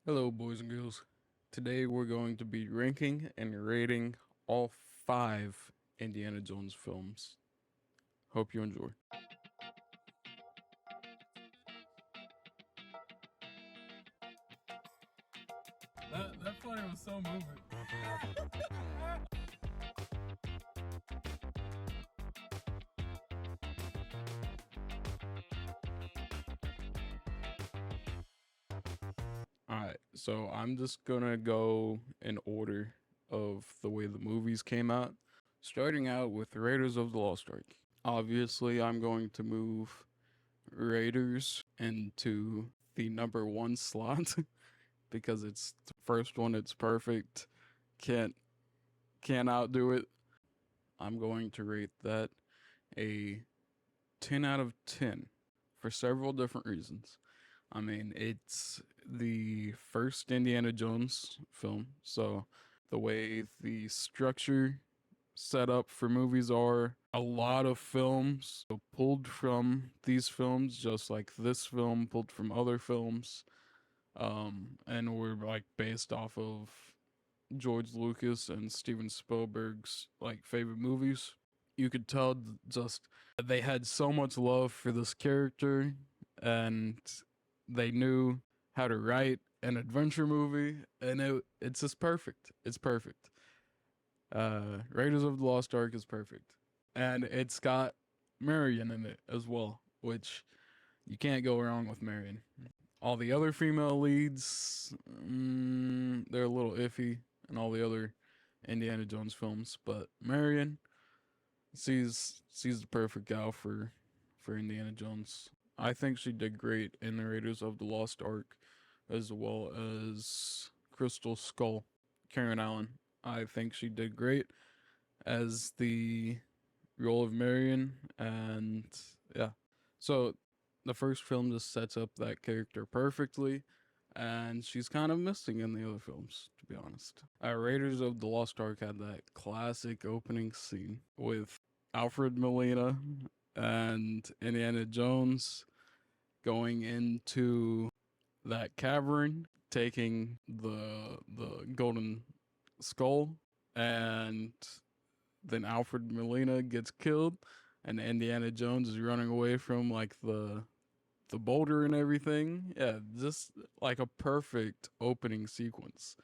Hello, boys and girls. Today we're going to be ranking and rating all five Indiana Jones films. Hope you enjoy. That funny was so moving. Alright, so I'm just gonna go in order of the way the movies came out. Starting out with Raiders of the Lost Ark. Obviously, I'm going to move Raiders into the number one slot because it's the first one, it's perfect. Can't can't outdo it. I'm going to rate that a 10 out of 10 for several different reasons. I mean, it's the first Indiana Jones film, so the way the structure set up for movies are, a lot of films pulled from these films, just like this film pulled from other films, and were like based off of George Lucas and Steven Spielberg's like favorite movies. You could tell just they had so much love for this character, and they knew how to write an adventure movie, and it's just perfect. It's perfect. Raiders of the Lost Ark is perfect, and it's got Marion in it as well, which you can't go wrong with Marion. All the other female leads, they're a little iffy in all the other Indiana Jones films, but Marion, she's the perfect gal for Indiana Jones. I think she did great in the Raiders of the Lost Ark, as well as Crystal Skull, Karen Allen. I think she did great as the role of Marion, and yeah. So the first film just sets up that character perfectly, and she's kind of missing in the other films, to be honest. Raiders of the Lost Ark had that classic opening scene with Alfred Molina and Indiana Jones going into that cavern, taking the golden skull, and then Alfred Molina gets killed, and Indiana Jones is running away from like the boulder and everything. Yeah, just like a perfect opening sequence.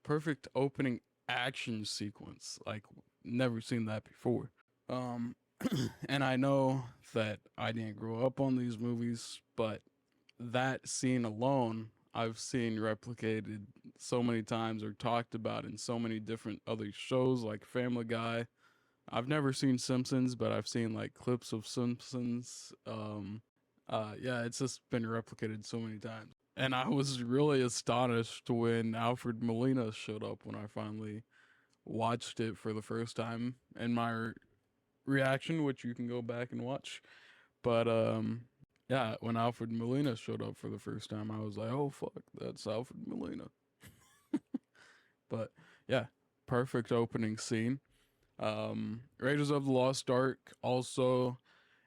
Perfect opening action sequence. Like never seen that before. Um and I know that I didn't grow up on these movies, but that scene alone I've seen replicated so many times or talked about in so many different other shows like Family Guy. I've never seen Simpsons, but I've seen like clips of Simpsons. Yeah, it's just been replicated so many times. And I was really astonished when Alfred Molina showed up when I finally watched it for the first time. And my reaction, which you can go back and watch. But yeah, when Alfred Molina showed up for the first time, I was like, "Oh fuck, that's Alfred Molina." But yeah, perfect opening scene. Raiders of the Lost Ark also,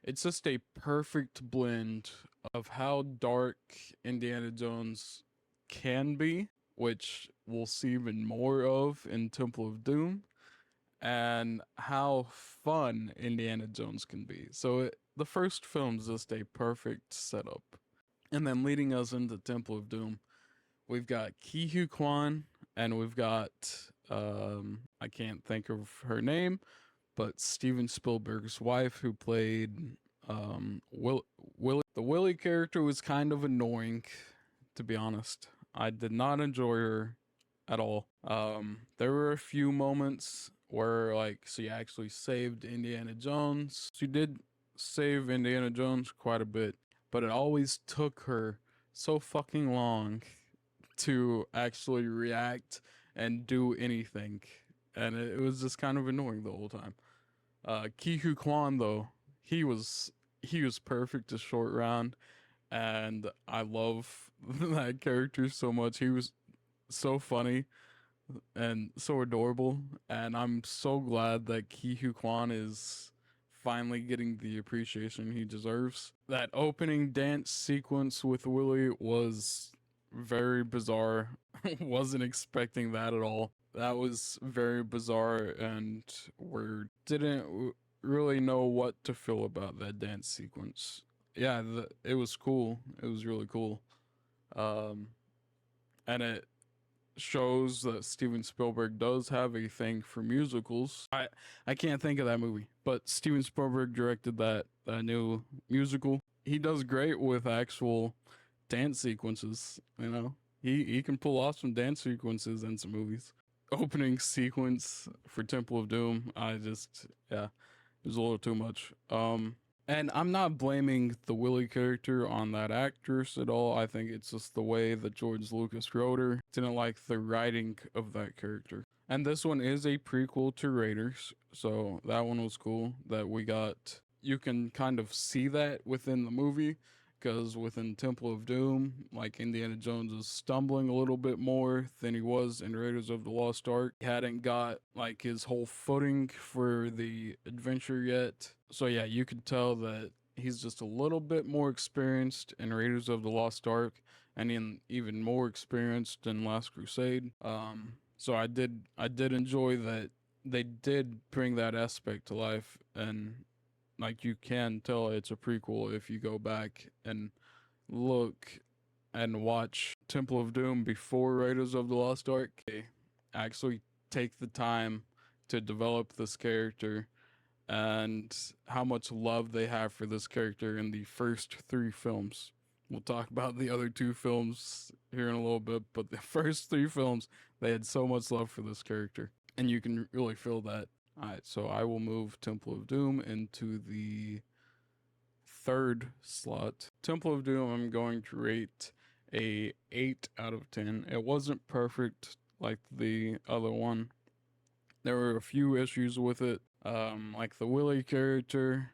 it's just a perfect blend of how dark Indiana Jones can be, which we'll see even more of in Temple of Doom, and how fun Indiana Jones can be. So the first film's just a perfect setup. And then leading us into Temple of Doom, we've got Ki Hu Kwan, and we've got I can't think of her name, but Steven Spielberg's wife, who played Willie. The Willie character was kind of annoying, to be honest. I did not enjoy her at all. There were a few moments where like she actually saved Indiana Jones. She did save Indiana Jones quite a bit, but it always took her so fucking long to actually react and do anything. And it was just kind of annoying the whole time. Ki Hu Kwan though, he was perfect as short round, and I love that character so much. He was so funny and so adorable, and I'm so glad that Ki Hu Kwan is finally getting the appreciation he deserves. That opening dance sequence with Willie was very bizarre. Wasn't expecting that at all. That was very bizarre and weird. Didn't really know what to feel about that dance sequence. Yeah, it was cool. It was really cool. Um, and it shows that Steven Spielberg does have a thing for musicals. I can't think of that movie, but Steven Spielberg directed that new musical. He does great with actual dance sequences, you know. He can pull off some dance sequences in some movies. Opening sequence for Temple of Doom, I just yeah, it was a little too much. And I'm not blaming the Willie character on that actress at all. I think it's just the way that George Lucas wrote her. Didn't like the writing of that character. And this one is a prequel to Raiders, so that one was cool that we got. You can kind of see that within the movie because within Temple of Doom, like Indiana Jones is stumbling a little bit more than he was in Raiders of the Lost Ark. He hadn't got like his whole footing for the adventure yet. So yeah, you could tell that he's just a little bit more experienced in Raiders of the Lost Ark and even more experienced in Last Crusade. So I did enjoy that they did bring that aspect to life, and like you can tell it's a prequel if you go back and look and watch Temple of Doom before Raiders of the Lost Ark. They actually take the time to develop this character and how much love they have for this character in the first three films. We'll talk about the other two films here in a little bit, but the first three films, they had so much love for this character. And you can really feel that. Alright, so I will move Temple of Doom into the third slot. Temple of Doom, I'm going to rate a 8 out of 10. It wasn't perfect like the other one. There were a few issues with it, like the Willie character,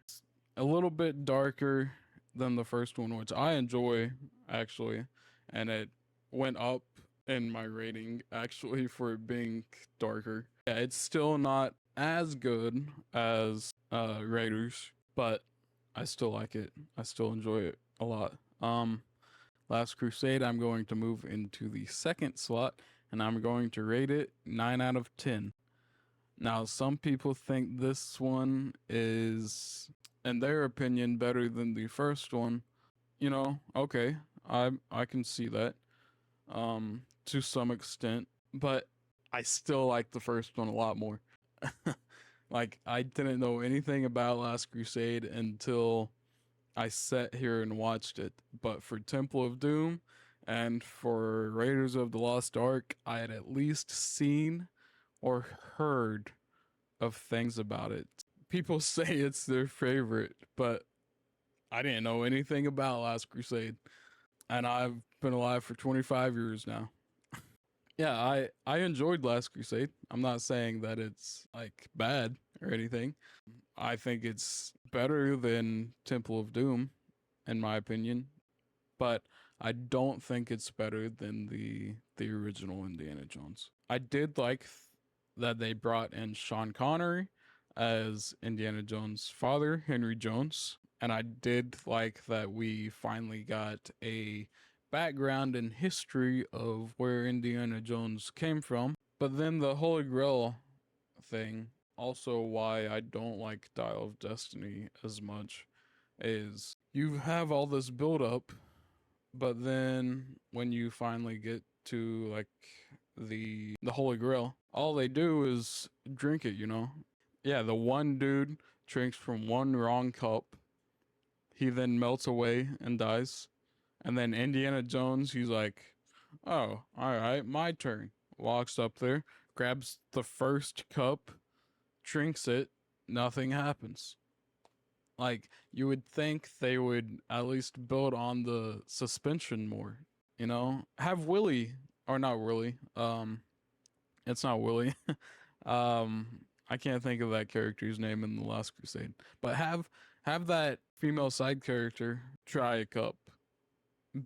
a little bit darker than the first one, which I enjoy actually, and it went up in my rating actually for it being darker. Yeah, it's still not as good as Raiders, but I still like it. I still enjoy it a lot. Last Crusade, I'm going to move into the second slot, and I'm going to rate it 9 out of 10. Now, some people think this one is, in their opinion, better than the first one. You know, okay, I can see that, to some extent, but I still like the first one a lot more. Like, I didn't know anything about Last Crusade until I sat here and watched it. But for Temple of Doom and for Raiders of the Lost Ark, I had at least seen or heard of things about it. People say it's their favorite, but I didn't know anything about Last Crusade. And I've been alive for 25 years now. Yeah, I enjoyed Last Crusade. I'm not saying that it's like bad or anything. I think it's better than Temple of Doom, in my opinion, but I don't think it's better than the original Indiana Jones. I did like that they brought in Sean Connery as Indiana Jones' father, Henry Jones, and I did like that we finally got a background and history of where Indiana Jones came from. But then the Holy Grail thing, also why I don't like Dial of Destiny as much, is you have all this build up, but then when you finally get to like the Holy Grail, all they do is drink it, you know? Yeah, the one dude drinks from one wrong cup. He then melts away and dies. And then Indiana Jones, he's like, oh, all right, my turn. Walks up there, grabs the first cup, drinks it, nothing happens. Like, you would think they would at least build on the suspension more, you know? Have Willie, or not Willie, it's not Willie. I can't think of that character's name in The Last Crusade, but have that female side character try a cup.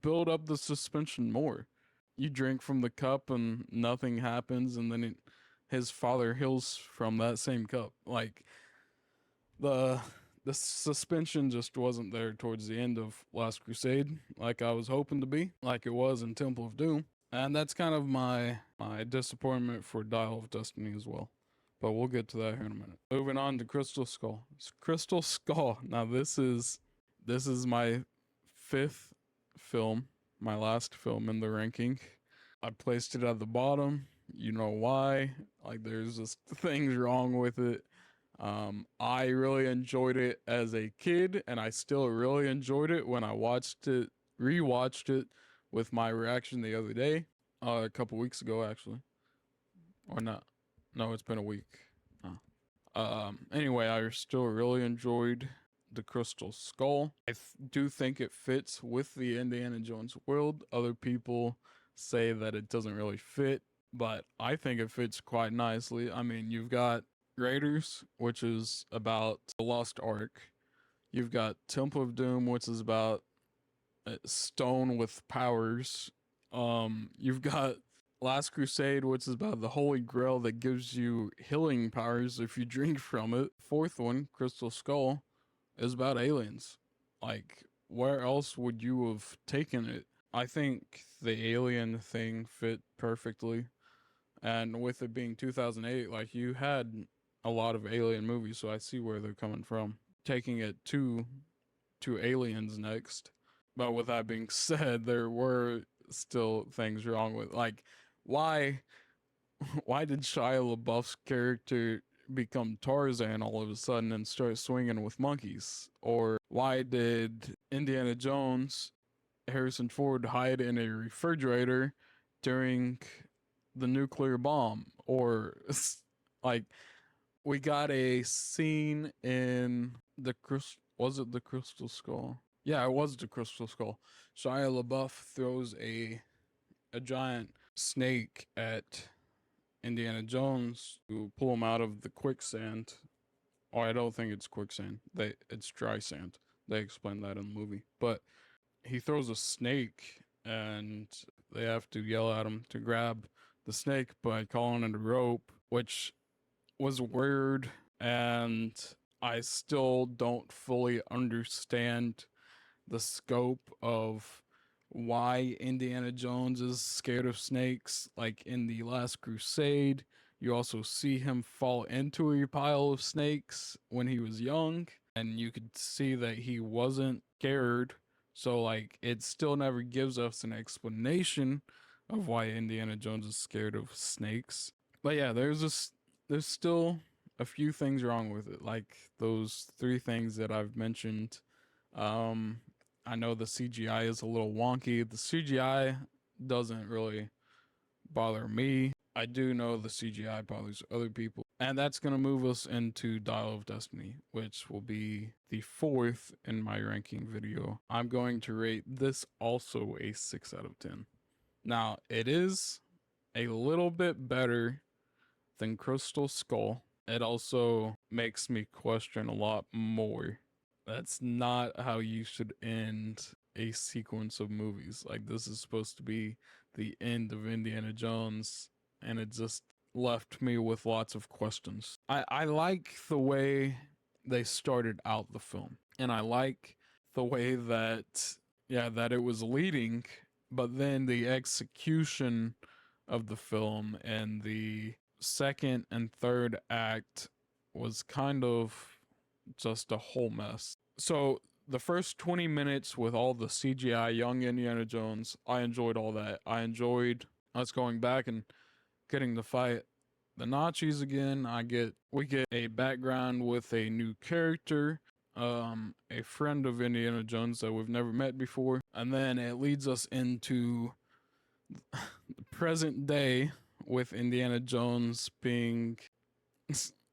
Build up the suspension more. You drink from the cup and nothing happens, and then his father heals from that same cup. Like the suspension just wasn't there towards the end of Last Crusade, like I was hoping to be, like it was in Temple of Doom. And that's kind of my disappointment for Dial of Destiny as well. But we'll get to that here in a minute. Moving on to Crystal Skull. Crystal Skull. Now this is my fifth film, my last film in the ranking. I placed it at the bottom. You know why? Like there's just things wrong with it. I really enjoyed it as a kid, and I still really enjoyed it when I rewatched it with my reaction the other day, a couple weeks ago actually, or not. No, it's been a week. Anyway, I still really enjoyed the Crystal Skull. I do think it fits with the Indiana Jones world. Other people say that it doesn't really fit, but I think it fits quite nicely. I mean, you've got Raiders, which is about the Lost Ark. You've got Temple of Doom, which is about stone with powers. You've got Last Crusade, which is about the Holy Grail that gives you healing powers if you drink from it. Fourth one, Crystal Skull, is about aliens. Like, where else would you have taken it? I think the alien thing fit perfectly. And with it being 2008, like, you had a lot of alien movies, so I see where they're coming from. Taking it to aliens next. But with that being said, there were still things wrong with, like, why did Shia LaBeouf's character become Tarzan all of a sudden and start swinging with monkeys? Or why did Indiana Jones, Harrison Ford, hide in a refrigerator during the nuclear bomb? Or like, we got a scene in was it the Crystal Skull? Yeah, it was the Crystal Skull. Shia LaBeouf throws a giant snake at Indiana Jones to pull him out of the quicksand. Oh, I don't think it's quicksand. It's dry sand. They explain that in the movie. But he throws a snake and they have to yell at him to grab the snake by calling it a rope, which was weird, and I still don't fully understand the scope of why Indiana Jones is scared of snakes. Like in the Last Crusade, you also see him fall into a pile of snakes when he was young, and you could see that he wasn't scared. So like, it still never gives us an explanation of why Indiana Jones is scared of snakes. But yeah, there's still a few things wrong with it, like those three things that I've mentioned. I know the CGI is a little wonky. The CGI doesn't really bother me. I do know the CGI bothers other people. And that's going to move us into Dial of Destiny, which will be the fourth in my ranking video. I'm going to rate this also a 6 out of 10. Now, it is a little bit better than Crystal Skull. It also makes me question a lot more. That's not how you should end a sequence of movies. Like, this is supposed to be the end of Indiana Jones, and it just left me with lots of questions. I like the way they started out the film, and I like the way that it was leading, but then the execution of the film and the second and third act was kind of just a whole mess. So the first 20 minutes with all the CGI young Indiana Jones, I enjoyed all that. I enjoyed us going back and getting to fight the Nazis again. We get a background with a new character, a friend of Indiana Jones that we've never met before, and then it leads us into the present day with Indiana Jones being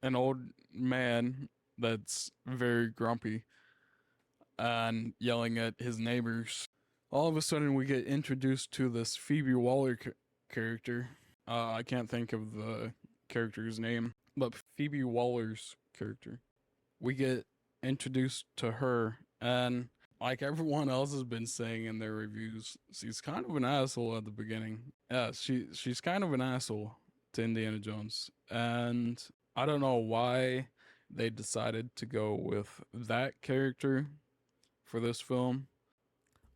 an old man that's very grumpy and yelling at his neighbors. All of a sudden, we get introduced to this Phoebe Waller character. I can't think of the character's name, but Phoebe Waller's character. We get introduced to her, and like everyone else has been saying in their reviews, she's kind of an asshole at the beginning. Yeah, she's kind of an asshole to Indiana Jones, and I don't know why they decided to go with that character for this film.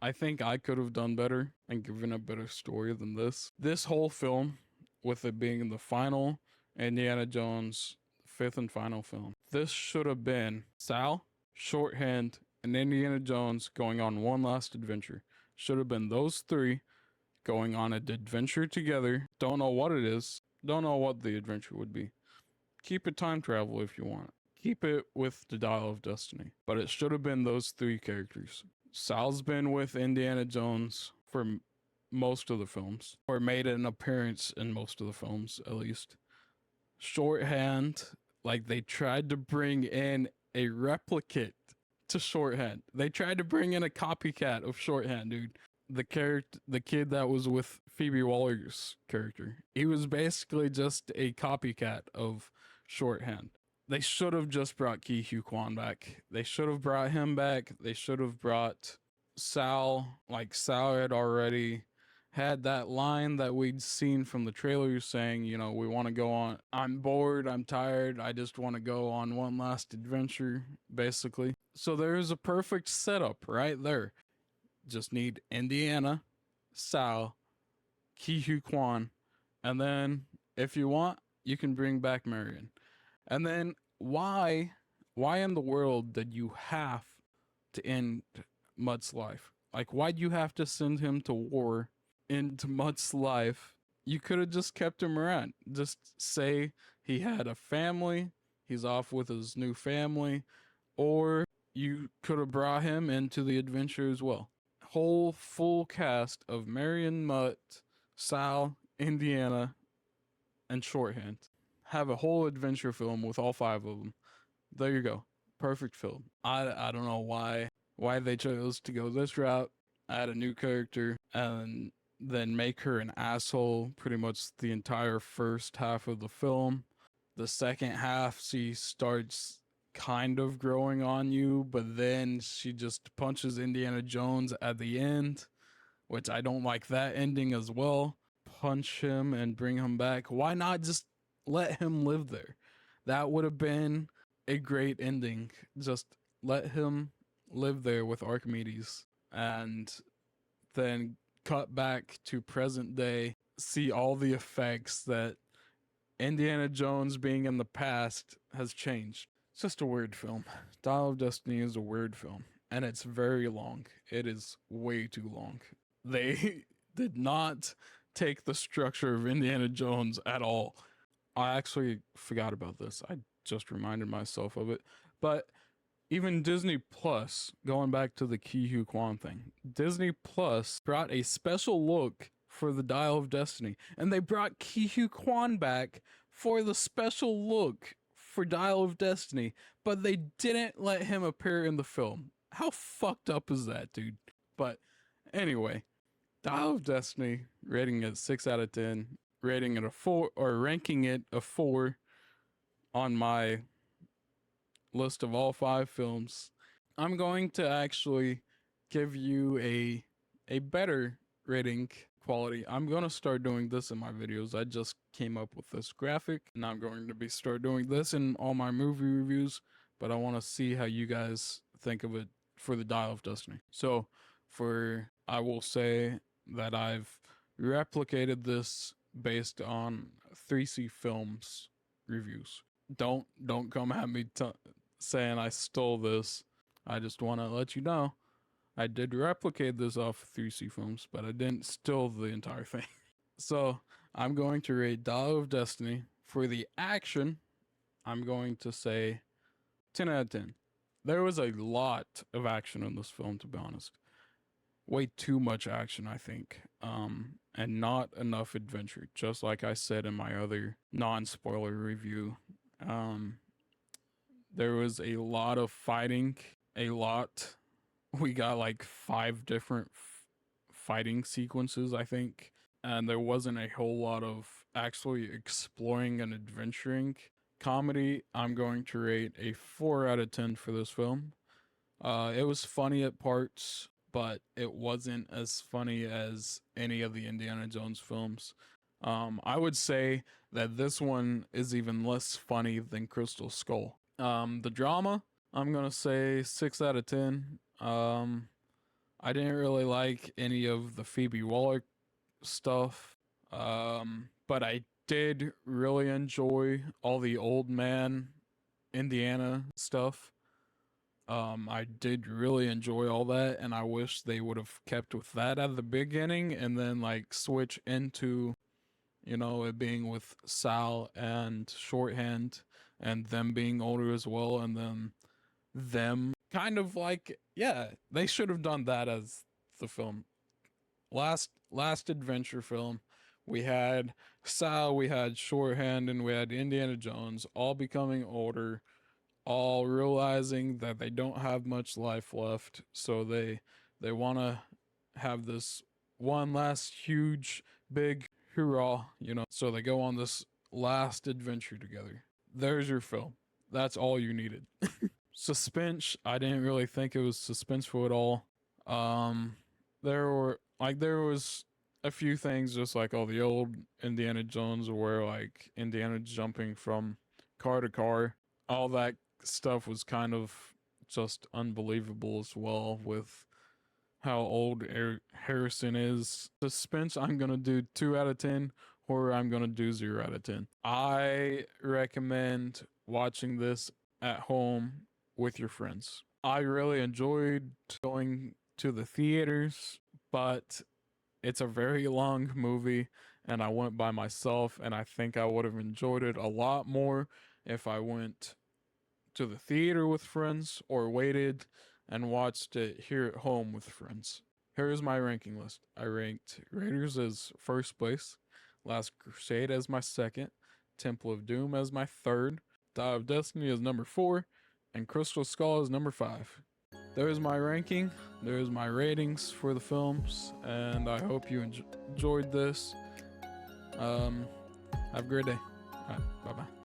I think I could have done better and given a better story than this. This whole film, with it being the final Indiana Jones fifth and final film, this should have been Sal, Shorthand, and Indiana Jones going on one last adventure. Should have been those three going on an adventure together. Don't know what it is. Don't know what the adventure would be. Keep it time travel if you want. Keep it with the Dial of Destiny. But it should have been those three characters. Sal's been with Indiana Jones for most of the films, or made an appearance in most of the films, at least. Shorthand, like they tried to bring in a replicate to Shorthand. They tried to bring in a copycat of Shorthand, dude. The kid that was with Phoebe Waller's character, he was basically just a copycat of Shorthand. They should have just brought Ki Hu Kwan back. They should have brought him back. They should have brought Sal. Like, Sal had already had that line that we'd seen from the trailers saying, you know, we want to go on. I'm bored. I'm tired. I just want to go on one last adventure, basically. So there's a perfect setup right there. Just need Indiana, Sal, Ki Hu Kwan, and then if you want, you can bring back Marion. And then why in the world did you have to end Mutt's life? Like, why'd you have to send him to war into Mutt's life? You could have just kept him around. Just say he had a family, he's off with his new family, or you could have brought him into the adventure as well. Whole full cast of Marion, Mutt, Sal, Indiana, and Shorthand. Have a whole adventure film with all five of them. There you go. Perfect film. I don't know why they chose to go this route, add a new character, and then make her an asshole pretty much the entire first half of the film. The second half, she starts kind of growing on you, but then she just punches Indiana Jones at the end, which I don't like that ending as well. Punch him and bring him back. Why not just let him live there? That would have been a great ending. Just let him live there with Archimedes, and then cut back to present day, see all the effects that Indiana Jones being in the past has changed. It's just a weird film. Dial of Destiny is a weird film, and it's very long. It is way too long. They did not take the structure of Indiana Jones at all. I actually forgot about this. I just reminded myself of it. But even Disney Plus, going back to the Ki Hu Kwan thing, Disney Plus brought a special look for the Dial of Destiny, and they brought Ki Hu Kwan back for the special look for Dial of Destiny, but they didn't let him appear in the film. How fucked up is that, dude? But anyway, Dial of Destiny, rating it 6 out of 10, rating it a 4, or ranking it a 4 on my list of all 5 films. I'm going to actually give you a better rating quality. I'm going to start doing this in my videos. I just came up with this graphic, and I'm going to start doing this in all my movie reviews, but I want to see how you guys think of it for the Dial of Destiny. So I will say that I've replicated this based on 3C Films reviews. Don't come at me saying I stole this. I just want to let you know I did replicate this off 3C Films, but I didn't steal the entire thing. So I'm going to rate Dial of Destiny. For the action, I'm going to say 10 out of 10. There was a lot of action in this film, to be honest. Way too much action, I think. And not enough adventure, just like I said in my other non-spoiler review. There was a lot of fighting, we got like 5 different fighting sequences, I think, and there wasn't a whole lot of actually exploring and adventuring. Comedy, I'm going to rate a 4 out of 10 for this film. It was funny at parts, but it wasn't as funny as any of the Indiana Jones films. I would say that this one is even less funny than Crystal Skull. The drama, I'm gonna say 6 out of 10. I didn't really like any of the Phoebe Waller stuff, but I did really enjoy all the old man Indiana stuff. I did really enjoy all that, and I wish they would have kept with that at the beginning and then like switch into, it being with Sal and Shorthand and them being older as well, and then them kind of like, yeah, they should have done that as the film. Last adventure film, we had Sal, we had Shorthand, and we had Indiana Jones all becoming older, all realizing that they don't have much life left, so they want to have this one last huge big hurrah, so they go on this last adventure together. There's your film. That's all you needed. Suspense, I didn't really think it was suspenseful at all. Um there was a few things just like all the old Indiana Jones where like Indiana jumping from car to car, all that stuff was kind of just unbelievable as well with how old Harrison is. Suspense, I'm gonna do 2 out of 10. Horror, I'm gonna do 0 out of 10. I recommend watching this at home with your friends. I really enjoyed going to the theaters, but it's a very long movie and I went by myself, and I think I would have enjoyed it a lot more if I went to the theater with friends or waited and watched it here at home with friends. Here's my ranking list. I ranked Raiders as first place, Last Crusade as my second, Temple of Doom as my third, Die of Destiny as number 4, and Crystal Skull as number 5. There's my ranking, there's my ratings for the films, and I hope you enjoyed this. Have a great day. Alright, bye bye.